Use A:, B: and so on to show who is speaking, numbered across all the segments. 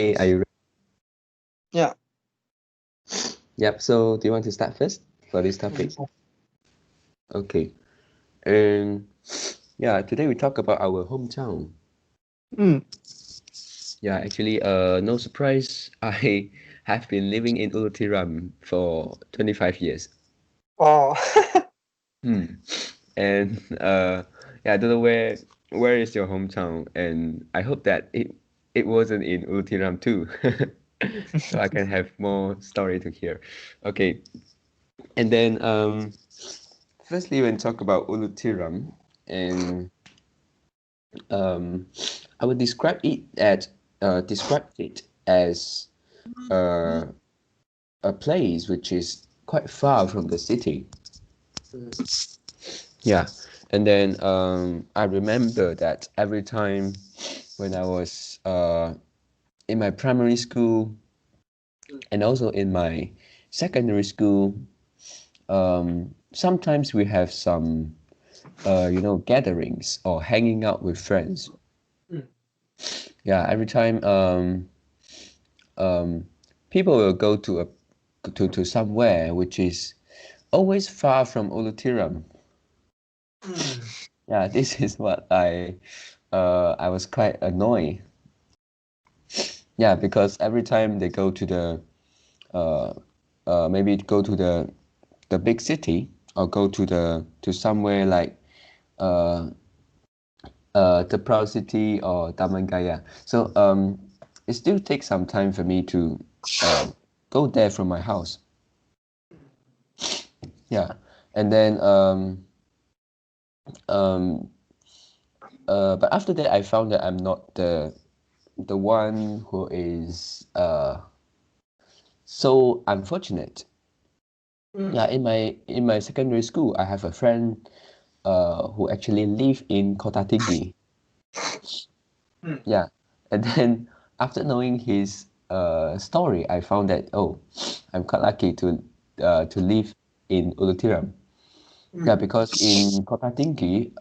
A: Hey, are you ready?
B: Yeah.
A: Yep, so do you want to start first for this topic?
B: Mm.
A: Okay. And yeah, today we talk about our hometown.
B: Mm.
A: Yeah, actually, no surprise, I have been living in Ulutiram for 25 years.
B: Wow.
A: Hmm. And yeah, I don't know where is your hometown, and I hope that it wasn't in Ulutiram too. So I can have more story to hear. Okay. And then firstly, when talk about Ulutiram, and um, I would describe it as uh, a place which is quite far from the city. Yeah, and then I remember that every time when I was in my primary school and also in my secondary school, sometimes we have some gatherings or hanging out with friends.
B: Mm.
A: Yeah, every time um, people will go to somewhere which is always far from Ulutiram.
B: Mm.
A: Yeah, this is what I was quite annoyed. Yeah, because every time they go to the uh, maybe go to the big city or go to somewhere like uh, the Proud City or Damangaya. So it still takes some time for me to go there from my house. Yeah, and then um, but after that, I found that I'm not the one who is so unfortunate.
B: Mm.
A: Yeah, in my secondary school, I have a friend who actually live in Kota Tinggi.
B: Mm.
A: Yeah, and then after knowing his story, I found that oh, I'm quite lucky to live in Ulutiram. Yeah,
B: Mm.
A: because in Kota Tinggi,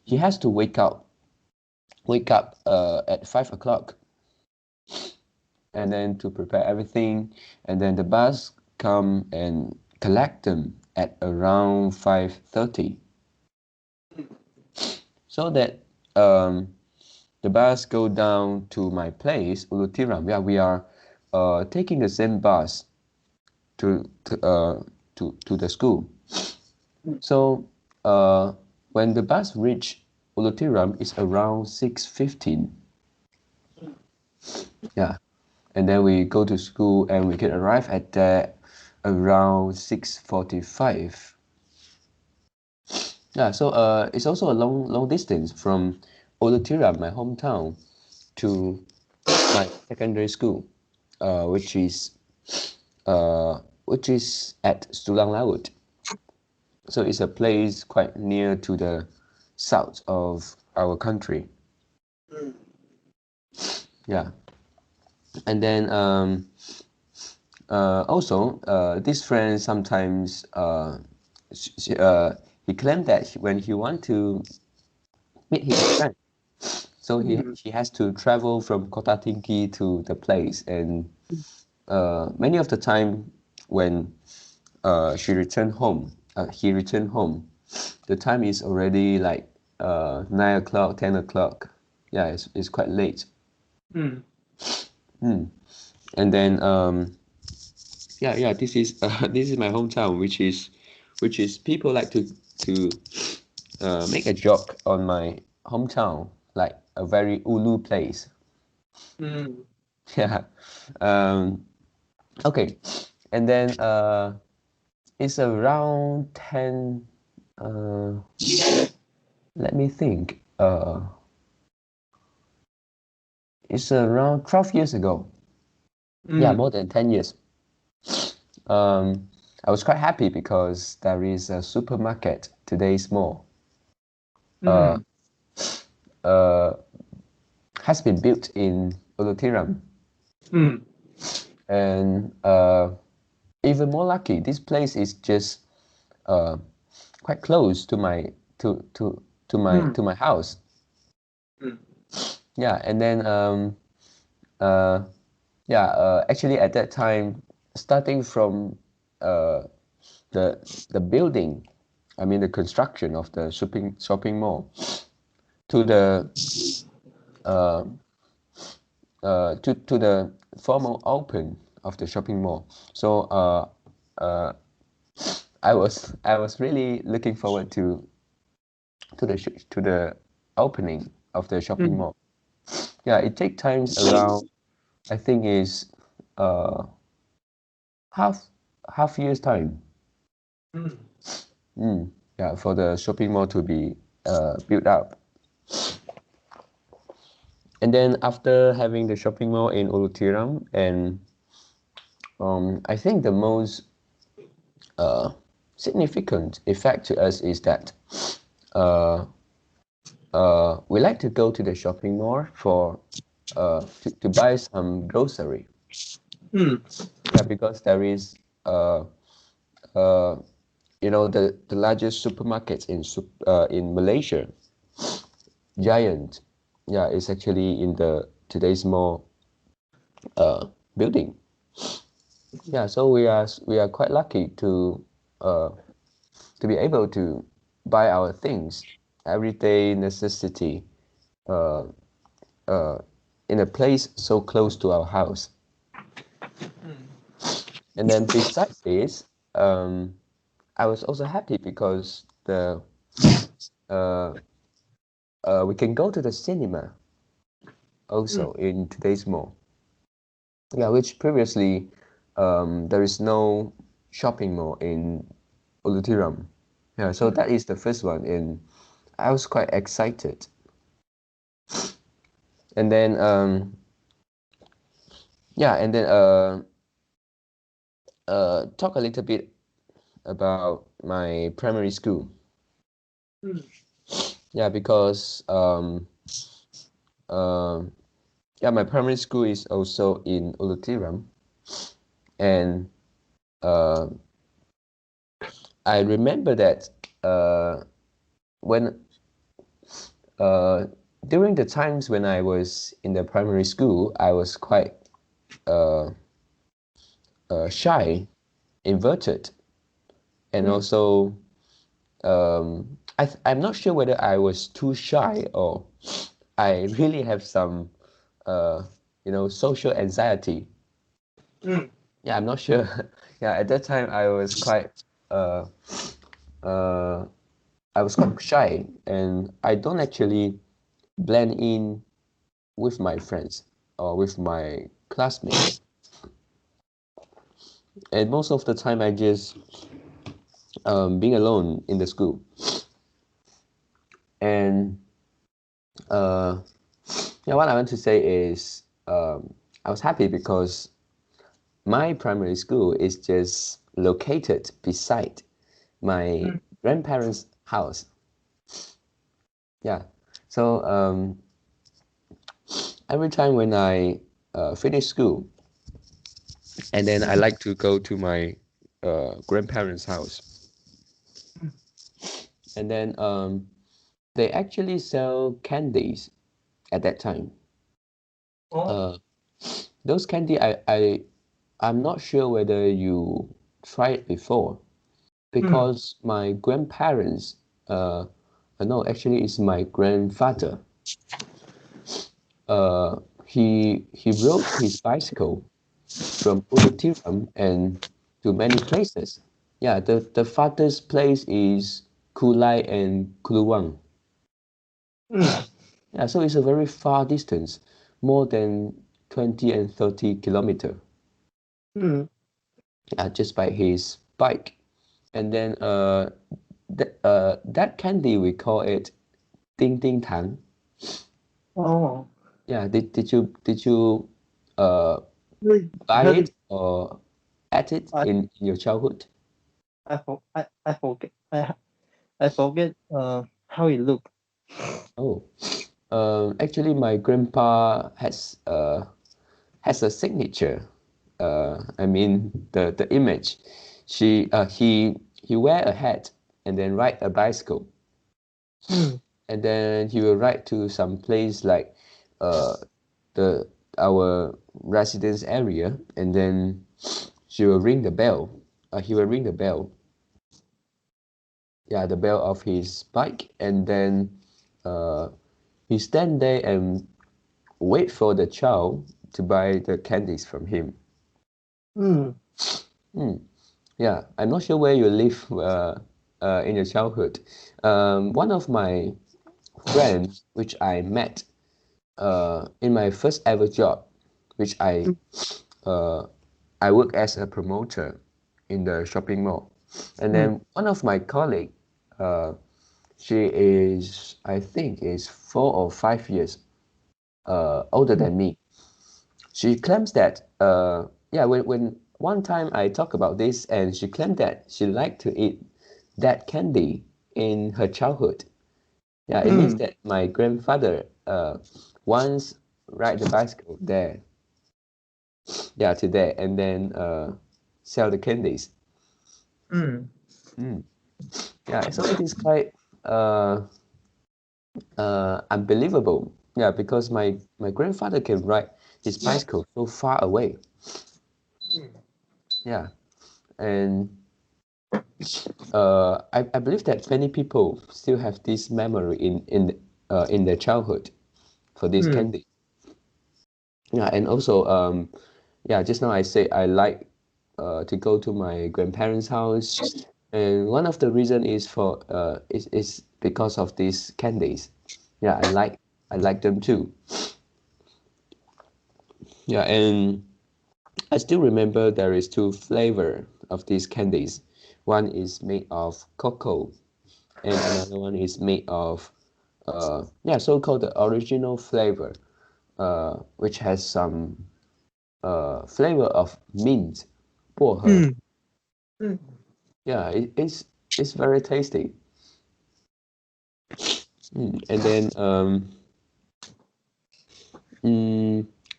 A: he has to wake up at 5 o'clock and then to prepare everything, and then the bus come and collect them at around 5:30, so that um, the bus go down to my place, Ulutiram. Yeah, we are taking the same bus to to the school.
B: Mm.
A: So when the bus reach Ulutiram, it's around 6:15. Yeah, and then we go to school and we can arrive at there around 6:45. Yeah, so it's also a long distance from Olotira, my hometown, to my secondary school, uh, which is which is at Sulang Laut. So it's a place quite near to the south of our country.
B: Mm.
A: Yeah, and then also this friend sometimes he claimed that when he want to meet his friend, so
B: Mm.
A: he has to travel from Kota Tinggi to the place, and many of the time when he returned home, the time is already like 9 o'clock, 10 o'clock. Yeah, it's quite late.
B: Mm.
A: Hmm. And then yeah, this is this is my hometown, which is people like to make a joke on my hometown, like a very ulu place.
B: Mm.
A: Yeah. Um, okay. And then it's around 10 uh let me think. It's around 12 years ago. Yeah,
B: Mm.
A: more than 10 years. I was quite happy because there is a supermarket today's mall uh
B: Mm.
A: uh has been built in Ulutiram,
B: Mm.
A: and even more lucky, this place is just uh quite close to my to my
B: Mm.
A: to my house.
B: Mm.
A: Yeah, and then Actually at that time, starting from uh, the building, I mean the construction of the shopping mall to the uh, to the formal open of the shopping mall. So uh, I was really looking forward to the opening of the shopping
B: mm,
A: mall. Yeah, it takes times around, I think is uh half half year's time.
B: mm,
A: Yeah, for the shopping mall to be built up. And then after having the shopping mall in Ulu Tiram, and I think the most uh, significant effect to us is that uh, we like to go to the shopping mall for to buy some grocery.
B: mm,
A: Yeah, because there is uh, the largest supermarkets in Malaysia, Giant. Yeah, it's actually in the today's mall building. Yeah, so we are quite lucky uh, to be able to buy our things, everyday necessity, uh, uh, in a place so close to our house. And then besides this, I was also happy because the uh, we can go to the cinema also
B: mm,
A: in today's mall. Yeah, which previously there is no shopping mall in Ulutiram. Yeah, so that is the first one, and I was quite excited. And then and then talk a little bit about my primary school.
B: mm,
A: Yeah, because um my primary school is also in Ulutiram, and uh, I remember that uh, when uh, during the times when I was in the primary school, I was quite uh, shy, inverted, and
B: mm,
A: also I'm not sure whether I was too shy or I really have some uh, social anxiety.
B: mm,
A: Yeah, I'm not sure. Yeah, at that time uh, uh, I was quite shy, and I don't actually blend in with my friends or with my classmates. And most of the time, I just being alone in the school. And uh, what I want to say is I was happy because my primary school is just located beside my
B: mm,
A: grandparents' house. Yeah, so every time when I finish school, and then I like to go to my grandparents' house, and then they actually sell candies at that time.
B: oh,
A: Uh, those candy I'm not sure whether you tried it before
B: mm,
A: because my grandparents no, actually it's my grandfather. Uh, he rode his bicycle from Ulutiram and to many places. Yeah, the farthest place is Kulai and Kuluwang.
B: mm,
A: Yeah, so it's a very far distance, more than 20 and 30 kilometer,
B: mm,
A: just by his bike. And then that candy we call it Ding Ding Tang.
B: oh,
A: Yeah, did you uh
B: really
A: buy
B: heard
A: it
B: it.
A: or ate it
B: I,
A: in your childhood?
B: I forget. I forget. How it look.
A: Oh, actually, my grandpa has a signature. I mean the image. He wear a hat and then ride a bicycle,
B: Mm,
A: and then he will ride to some place like uh the our residence area, and then she will ring the bell. He will ring the bell. Yeah, the bell of his bike, and then uh, he stand there and wait for the child to buy the candies from him.
B: Mm.
A: Yeah, I'm not sure where you live in your childhood. One of my friends, which I met in my first ever job, which uh, I work as a promoter in the shopping mall. And
B: Mm.
A: then one of my colleague, uh, she is, I think, is 4 or 5 years older
B: Mm.
A: than me. She claims that, yeah, when one time I talk about this, and she claimed that she liked to eat that candy in her childhood. Yeah, it means
B: Mm.
A: that my grandfather once ride the bicycle there, yeah, to there, and then sell the candies.
B: Mm.
A: Mm. Yeah, so it is quite uh, unbelievable. Yeah, because my grandfather can ride his bicycle so far away. Yeah, and I believe that many people still have this memory in their childhood for this
B: Mm.
A: candy. Yeah, and also yeah, just now I say I like to go to my grandparents' house, and one of the reason is for is because of these candies. Yeah, I like them too. Yeah, and I still remember there is two flavor of these candies. One is made of cocoa, and another one is made of yeah, so-called the original flavor, which has some flavor of mint, 薄荷.
B: Mm. Mm.
A: Yeah, it's very tasty. And then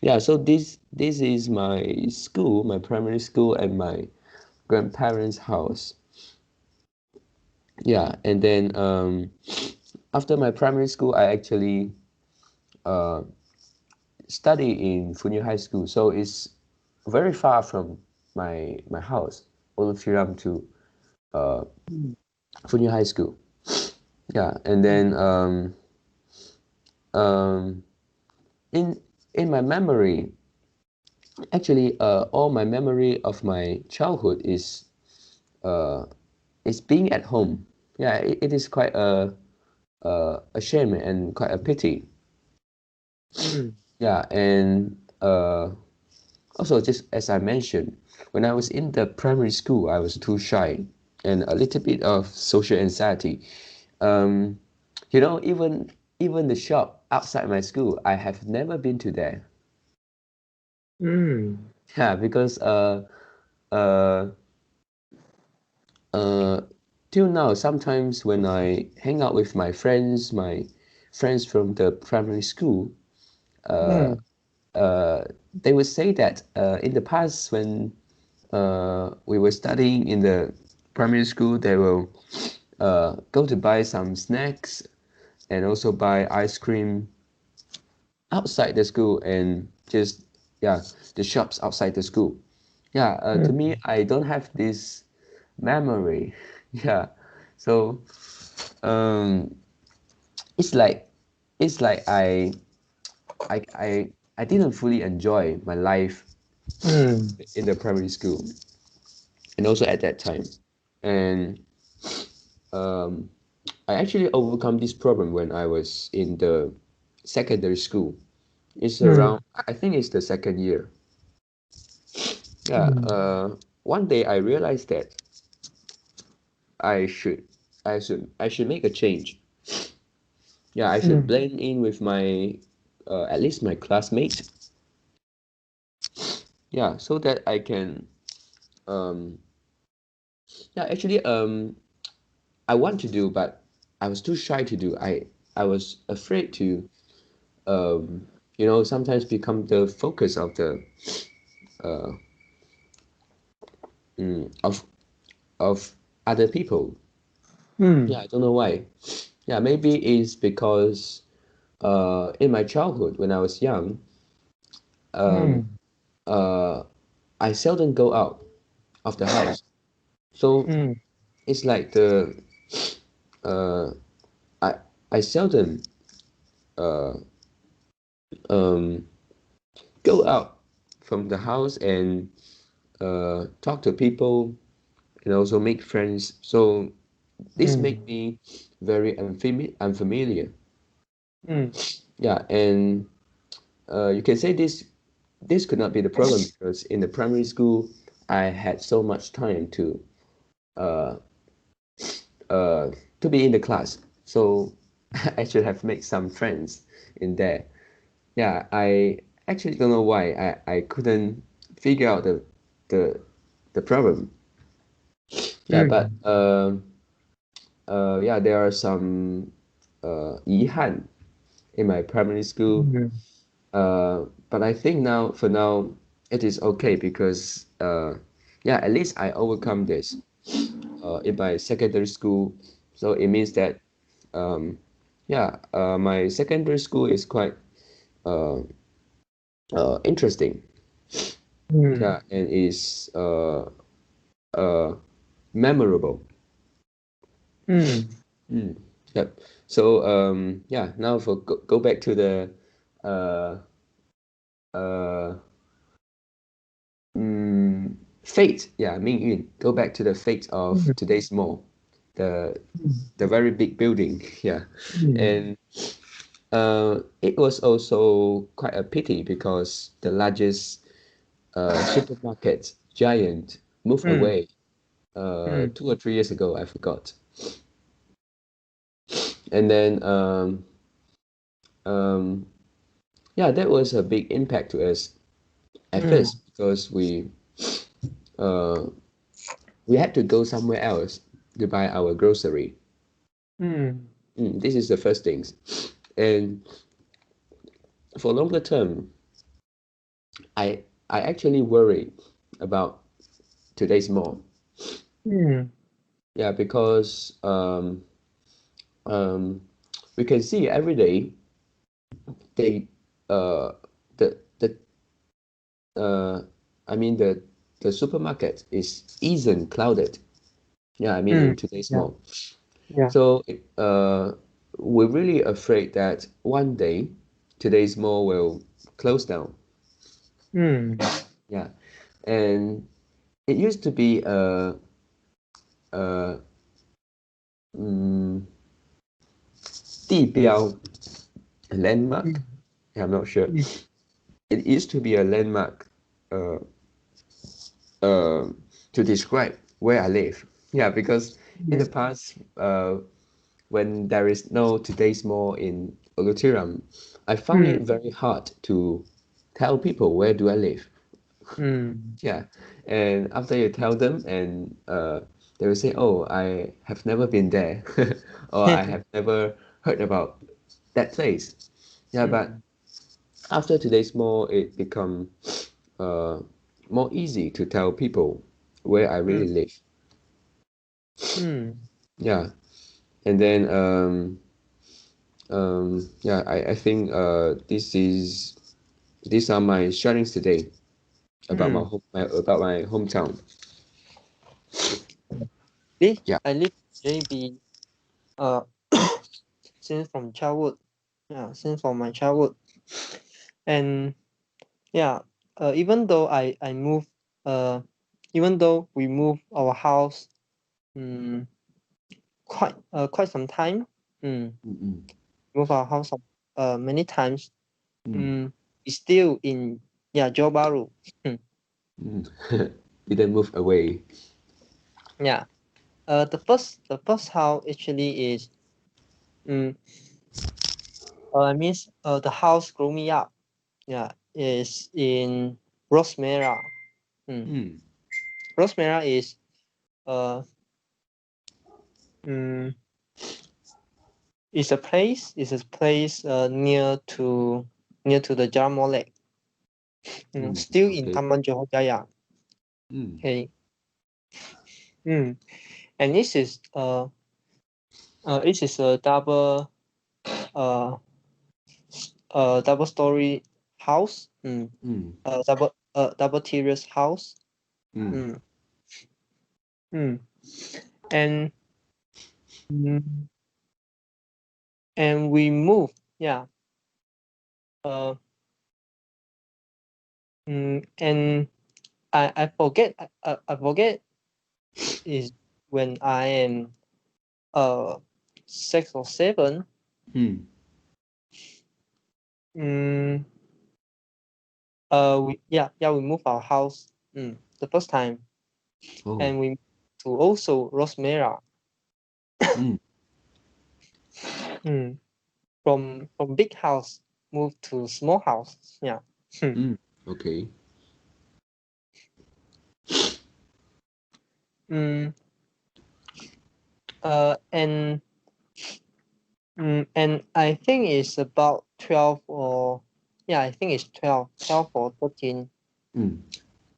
A: yeah, so this is my school, my primary school, and my grandparents' house. Yeah, and then after my primary school, I actually uh, study in Funyo High School. So it's very far from my house, Olufiram to uh,
B: Mm.
A: Funyo High School. Yeah, and then um, in in my memory, actually, all my memory of my childhood uh, is being at home. Yeah, it is quite a shame and quite a pity.
B: Mm.
A: Yeah, and also just as I mentioned, when I was in the primary school, I was too shy and a little bit of social anxiety. Um, even the shop outside my school, I have never been to there.
B: Mm.
A: Yeah, because uh, Uh, till now, sometimes when I hang out with my friends from the primary school, uh,
B: Mm.
A: they would say that in the past when we were studying in the primary school, they will go to buy some snacks and also buy ice cream outside the school and just yeah the shops outside the school. Yeah, to me,
B: Mm.
A: I don't have this memory. Yeah, so um, it's like it's like I I I didn't fully enjoy my life
B: Mm.
A: in the primary school and also at that time, and um, I actually overcome this problem when I was in the secondary school. It's
B: Mm.
A: around I think it's the second year. Yeah,
B: Mm.
A: one day I realized that I should I should make a change. Yeah, I should
B: Mm.
A: blend in with my at least my classmates. Yeah, so that I can um yeah actually I want to do, but I was too shy to do. I was afraid to sometimes become the focus of the uh of other people. Yeah,
B: Mm.
A: I don't know why. Yeah, maybe it's because in my childhood when I was young, um, I seldom go out of the house. So it's like uh, I I seldom uh, um, go out from the house and talk to people and also make friends. So this make me very unfamiliar. Yeah, and you can say this could not be the problem because in the primary school I had so much time uh, uh, to be in the class. So I should have made some friends in there. Yeah, I actually don't know why I couldn't figure out the the problem. Yeah, but yeah, there are some 遗憾 in my primary school. But I think now, for now, it is okay because yeah, at least I overcome this in my secondary school. So it means that yeah, my secondary school is quite uh, interesting. Yeah, and is memorable. Mm, yep. So yeah, now for go back to the uh, uh, fate. Yeah, 命运. Go back to the fate of today's mall, the the very big building. Yeah, and it was also quite a pity because the largest supermarket giant moved away 2 or 3 years ago. I forgot. And then um, yeah, that was a big impact to us at first because uh, we had to go somewhere else to buy our grocery. This is the first things, and for longer term, I actually worry about today's mall. Yeah, because um, we can see every day they uh, the uh, I mean the supermarket isn't crowded. Yeah, I mean in today's mall. So we're really afraid that one day today's mall will close down. Yeah, and it used to be a 嗯地标 landmark. Yeah, I'm not sure. It used to be a landmark uh, uh, to describe where I live. Yeah, because in the past, when there is no today's mall in Olutiram, I found it very hard to tell people where do I live. Yeah, and after you tell them, and they will say, "Oh, I have never been there," or "I have never heard about that place." Yeah, but after today's mall, it become uh, more easy to tell people where I really live. Yeah, and then yeah, I think these are my sharings today about about my hometown. Yeah.
C: I live JB uh since from childhood. Yeah, since from my childhood. And yeah, even though I move even though we move our house um, quite some time.
A: Mm-mm.
C: Move our house many times.
A: Mm.
C: It's still in Johor Bahru.
A: Mm. Didn't move away.
C: Yeah. The first house actually is I mean the house grew me up. Yeah, is in Rosmera.
A: Mm.
C: Rosmera is uh um, is a place near to the Jalan Molek.
A: Mm.
C: Still in
A: Okay.
C: Taman Johor Jaya.
A: Mm.
C: Okay. And this is a uh double story house.
A: Mm.
C: Double terrace house.
A: Mm.
C: And mm, and we moved. Yeah. And I forget. I forget is when I am 6 or 7.
A: Mm.
C: We moved our house. The first time,
A: Oh.
C: and we to also Rosmera.
A: Mm.
C: From big house moved to small house. Yeah.
A: Mm. Okay.
C: Mm, and I think it's about 12 or I think it's 12 or 13.
A: Mm.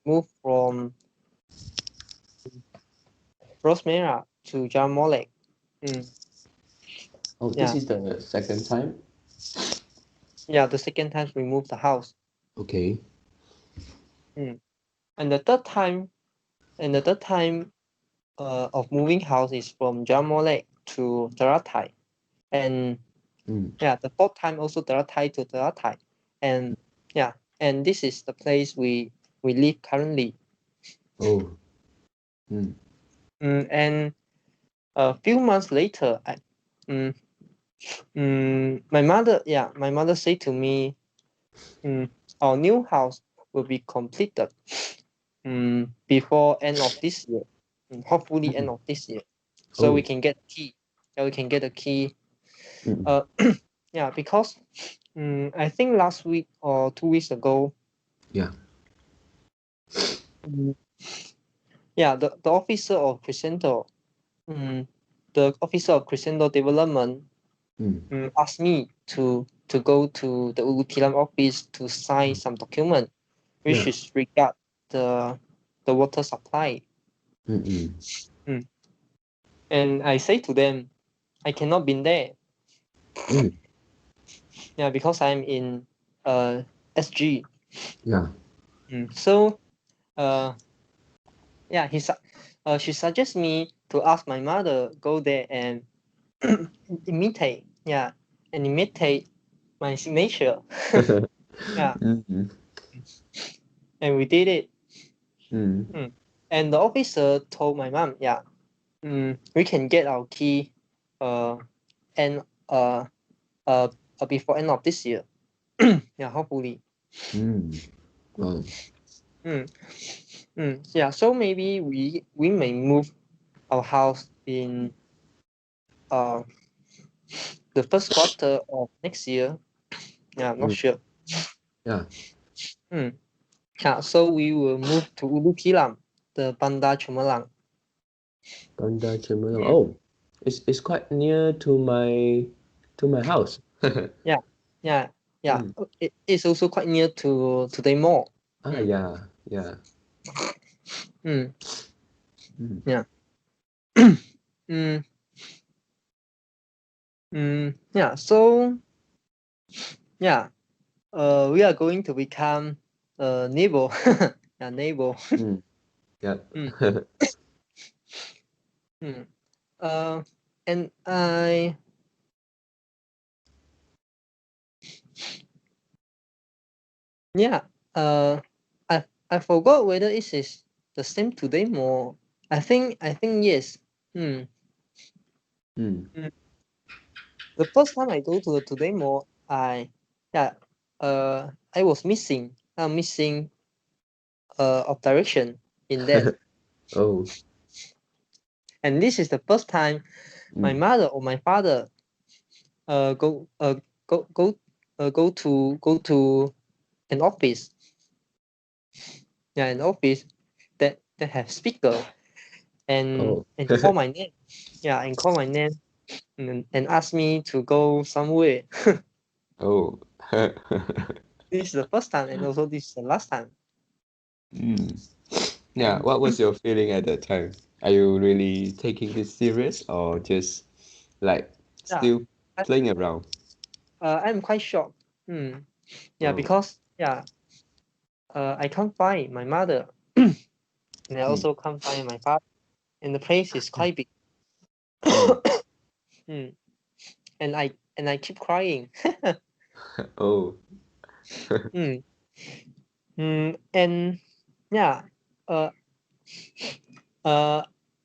C: Moved from Rosmera to Jamolek.
A: Oh, this
C: Yeah.
A: is the second time?
C: Yeah, the second time we moved the house.
A: Okay.
C: And the third time of moving house is from Jamolek to Taratai. And the fourth time also Taratai to Taratai. And and this is the place we live currently.
A: Oh.
C: And a few months later, my mother said to me, our new house will be completed before end of this year. Hopefully end of this year, so we
A: Oh.
C: can get key. We can get a key.
A: Mm.
C: Because I think last week or 2 weeks ago,
A: Yeah.
C: the officer of Crescendo, Development asked me to go to the Ugutilam office to sign some document, which
A: Yeah.
C: is regard the water supply.
A: Mm.
C: And I say to them, I cannot be there.
A: Mm.
C: Yeah, because I'm in SG.
A: Yeah.
C: So she suggests me to ask my mother go there and imitate my signature. Yeah,
A: Mm.
C: and we did it.
A: Mm.
C: And the officer told my mom, we can get our key and before end of this year. Yeah, hopefully.
A: Mm. Wow.
C: Yeah, so maybe we may move our house in the first quarter of next year. Yeah, not sure.
A: Yeah.
C: Yeah, so we will move to Ulu Kilam, the Banda Chumalang.
A: Banda Cemara. Oh, it's quite near to my house.
C: Yeah, yeah, yeah.
A: Mm.
C: It's also quite near to the mall.
A: Yeah, yeah.
C: Mm,
A: Mm.
C: yeah. mm, yeah. So yeah, we are going to become neighbor. Yeah, neighbor.
A: Yeah.
C: Mm. And I I forgot whether it is the same today more. I think yes. Mm. The first time I go to the today mall, I was missing. I'm missing of direction in that.
A: Oh.
C: And this is the first time my
A: Mm.
C: mother or my father go go to an office. Yeah, an office that have speaker and
A: Oh.
C: call my name. Yeah, and call my name and ask me to go somewhere.
A: Oh.
C: This is the first time, and also this is the last time.
A: Yeah, what was your feeling at that time? Are you really taking this serious or just like
C: Yeah,
A: still
C: I,
A: playing around?
C: I'm quite shocked. Yeah,
A: Oh.
C: because yeah, I can't find my mother, and I also can't find my father, and the place is quite big. Mm. And I keep crying.
A: Oh.
C: Mm. And yeah, uh,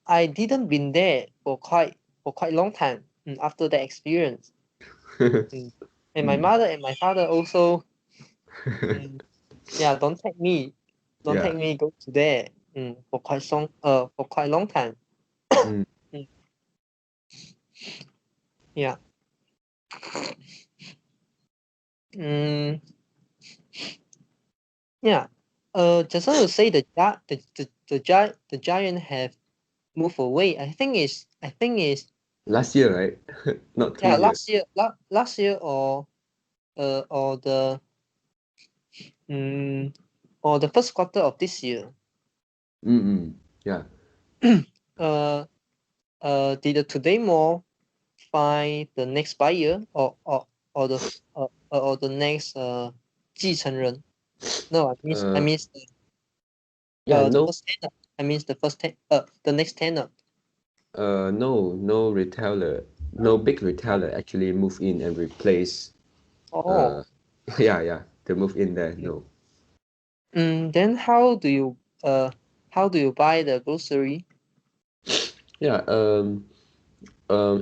C: I didn't been there for quite long time after that experience. Mm. And my mother and my father also, yeah, don't
A: Yeah.
C: take me go to there for quite long time.
A: Mm.
C: Mm. Yeah. Mm, yeah. Just want to say the giant have moved away. I think is
A: Last year, right? Not 2
C: yeah
A: years.
C: last year or the or the first quarter of this year.
A: Mm-mm. Yeah.
C: Uh did the Today Mall find the next buyer or the next 继承人? No, I
A: Uh,
C: mean
A: yeah,
C: the
A: no,
C: first tenant. I mean the next tenant.
A: no retailer, no big retailer actually move in and replace. Uh,
C: Oh.
A: yeah, they move in there. No.
C: Then how do you buy the grocery?
A: Yeah.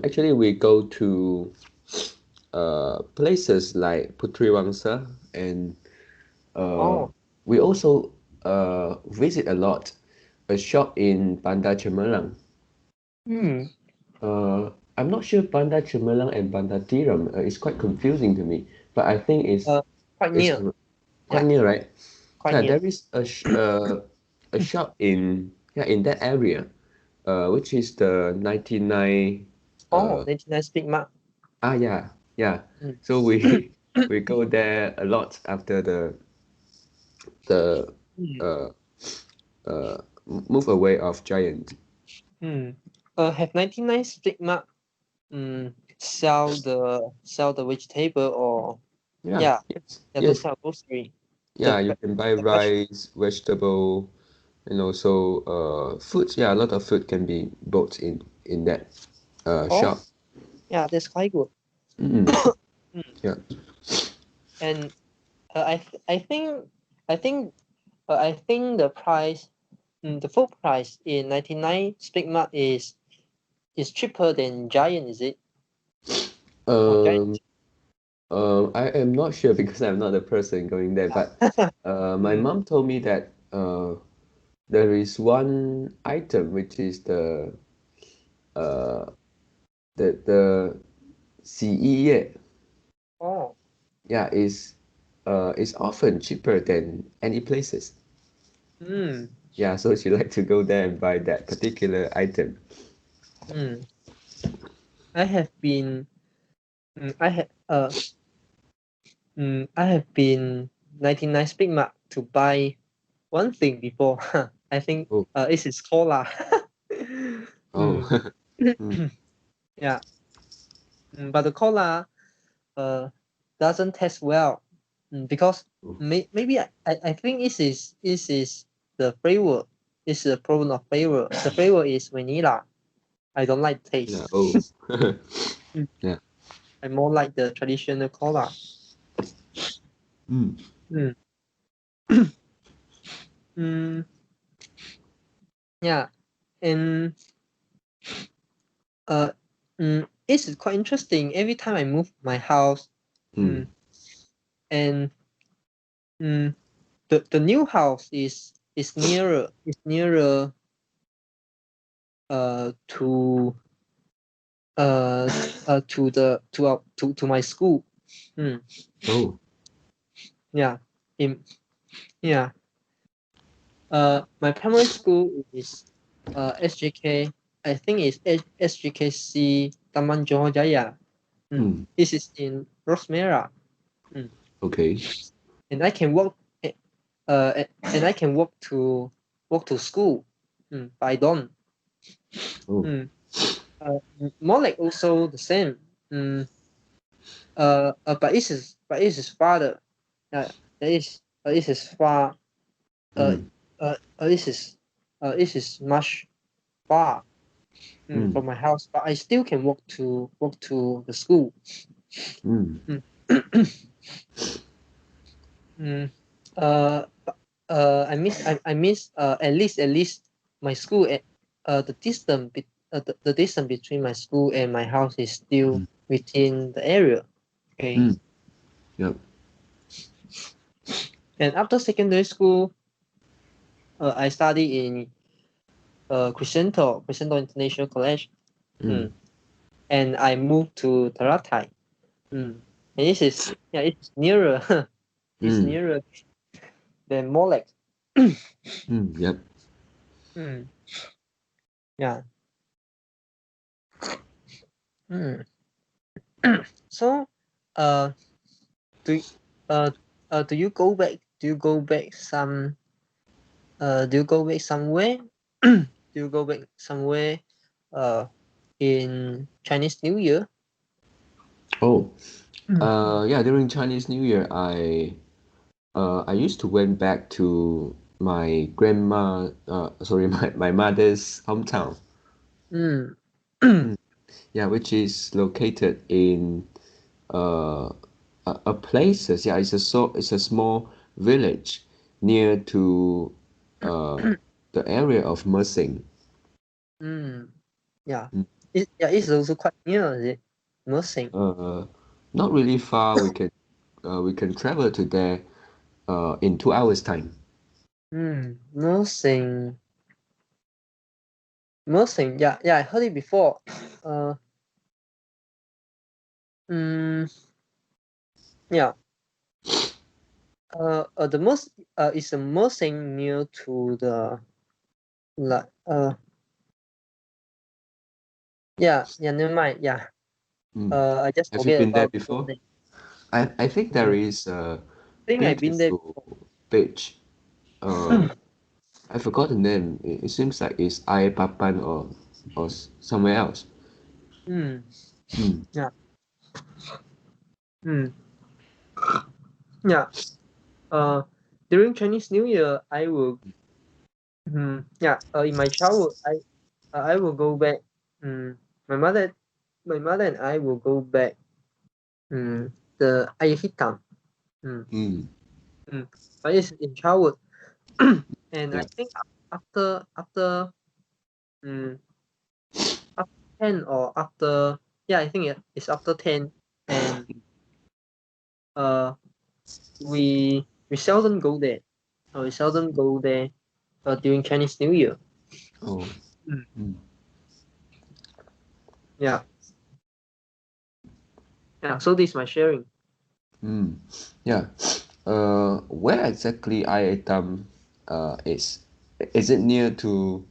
A: Actually, we go to places like Putri Wangsa, and uh,
C: Oh.
A: we also visit a lot a shop in Bandar Cemerlang.
C: Hmm.
A: I'm not sure Bandar Cemerlang and Bandar Tiram. It's quite confusing to me, but I think
C: Uh, quite
A: it's
C: near.
A: quite
C: Yeah,
A: near, right?
C: quite
A: Yeah,
C: near.
A: there is a shop in in that area, which is the 99.
C: Oh, 99 Speak Mark.
A: Yeah.
C: Mm.
A: So we we go there a lot after the
C: Mm.
A: uh move away of Giant.
C: Mm. Have 99 Speak Mark sell the vegetable or
A: Yeah,
C: yeah,
A: yes,
C: they also
A: yes.
C: sell grocery.
A: Yeah, you can buy
C: The fresh.
A: rice, vegetable, and also fruits. Yeah, a lot of food can be bought in that
C: Oh,
A: shop.
C: yeah, that's quite good.
A: Mm,
C: Mm.
A: yeah.
C: And I think I think the price the full price in 99 Speak Mark is cheaper than Giant, is it? Or Giant?
A: Um, I am not sure because I'm not the person going there, but my
C: Mm.
A: mom told me that there is one item which is uh the 洗衣液.
C: Oh.
A: Yeah, is often cheaper than any places.
C: Mm.
A: Yeah, so she like to go there and buy that particular item.
C: Mm. I have been mm, I have been 99 Speak Mark to buy one thing before. I think
A: Oh,
C: it is cola.
A: oh.
C: mm.
A: Mm,
C: Yeah. But the cola doesn't taste well because
A: oh.
C: maybe I think this is the flavor. It's the problem of flavor. The flavor is vanilla. I don't like the
A: Yeah,
C: taste.
A: oh.
C: Mm.
A: Yeah.
C: I more like the traditional cola.
A: Mm.
C: Mm. Mm, yeah, and uh, it's quite interesting. Every time I move my house,
A: Mm.
C: and the new house is nearer to to my school. Mm,
A: Oh.
C: yeah, in yeah. My primary school is SJK. I think it's SJKC Taman Johor Jaya.
A: Mm.
C: This is in Rosmera. Mm.
A: Okay.
C: And I can and I can walk to school by dawn.
A: Oh.
C: Mm. More like also the same. But it is father. This is far.
A: Mm.
C: This is much far from my house, but I still can walk to the school.
A: Mm.
C: I miss at least my school at the distance between my school and my house is still within the area. Okay.
A: Mm. Yep.
C: And after secondary school, I study in Crescento International College. And I moved to Taratai. And this is it's nearer. It's nearer than Molek.
A: Yep.
C: Yeah. So, do you go back? Do you go back some? Do you go back somewhere? Do you go back somewhere? In Chinese New Year.
A: Oh, yeah. During Chinese New Year, I used to went back to my grandma. Sorry, my mother's hometown. Yeah, which is located in a place. Yeah, it's a small village near to the area of Mersing.
C: Yeah. It's also quite near, is it? Mersing.
A: Not really far. We can travel to there in 2 hours time.
C: Mersing. Yeah, I heard it before. Yeah. The most is the Mersing near to the like never mind. Yeah. I just
A: Have you
C: forget
A: been there
C: about the
A: before?
C: name.
A: I think there is a
C: I think I've been there before.
A: beautiful beach. I forgot the name. It seems like it's Air Papan or somewhere else.
C: Yeah. Yeah. During Chinese New Year, I will. In my childhood, I will go back. My mother, and I will go back. The Ayahitam. But it's in childhood, and I
A: Yeah.
C: think after after 10 or after I think it's after 10, and we seldom go there. We seldom go there during Chinese New Year.
A: Oh.
C: Yeah. Yeah. So this is my sharing.
A: Yeah. Where exactly Aetam is? Is it near to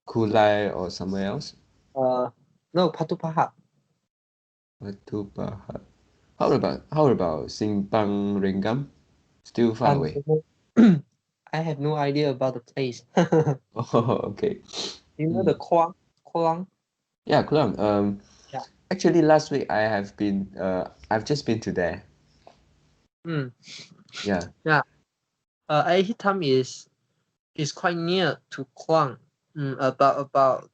A: Kulai or somewhere else?
C: No, Patu Pahat.
A: Batu Pahat. How about Simpang Ringgam? Still far away.
C: I have no idea about the place.
A: Oh, okay.
C: You know the Kuang?
A: Yeah, Kluang.
C: Yeah.
A: Actually, last week I've just been to there. Yeah.
C: Yeah. Ahitam is quite near to Kuang. About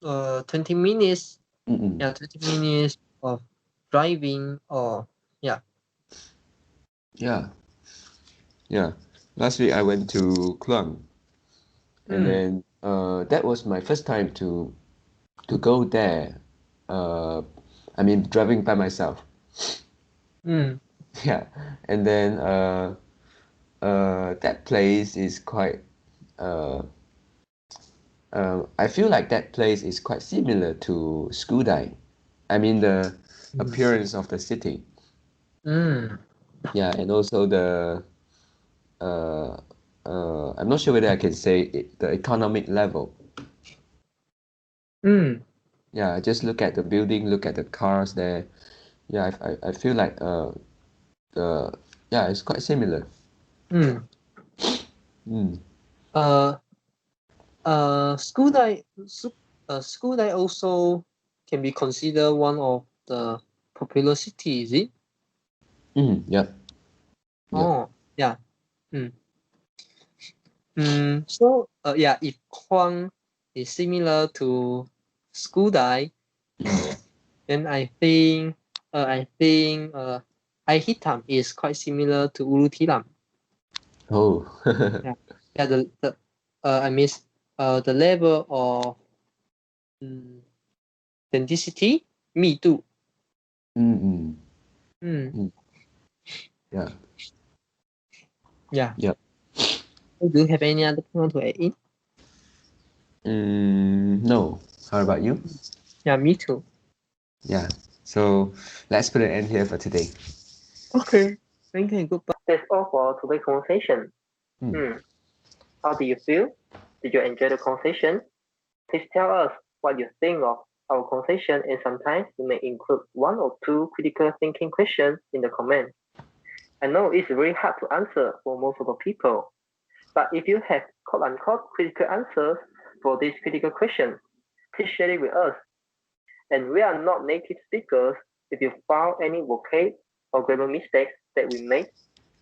C: 20 minutes. Yeah, 20 minutes of driving or yeah.
A: Yeah. Yeah. Last week I went to Kluang, and then that was my first time to go there. I mean, driving by myself. Yeah, and then that place is quite. I feel like that place is quite similar to Skudai. I mean the appearance of the city. Yeah, and also uh, I'm not sure whether I can say the economic level. Yeah, just look at the building, look at the cars there. Yeah, I feel like yeah, it's quite similar.
C: Uh, school day also can be considered one of the popular city, is it?
A: Yep.
C: Oh, yeah. So yeah, if Huang is similar to school die, then I think I Hitam is quite similar to Ulu Tiram.
A: Oh.
C: Yeah, I miss the level of density, 密度.
A: Mm-mm.
C: Yeah.
A: Yeah.
C: So do you have any other point to add in?
A: No. How about you?
C: Yeah, me too.
A: Yeah. So let's put an end here for today.
C: Okay. Thank you. Goodbye. That's all for today's conversation. How do you feel? Did you enjoy the conversation? Please tell us what you think of our conversation, and sometimes you may include one or two critical thinking questions in the comments. I know it's very hard to answer for most of the people, but if you have quote-unquote critical answers for these critical questions, please share it with us. And we are not native speakers. If you found any vocab or grammar mistakes that we made,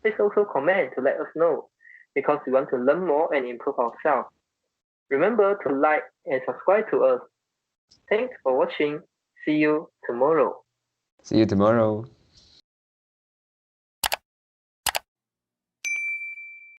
C: please also comment to let us know, because we want to learn more and improve ourselves. Remember to like and subscribe to us. Thanks for watching. See you tomorrow.
A: See you tomorrow.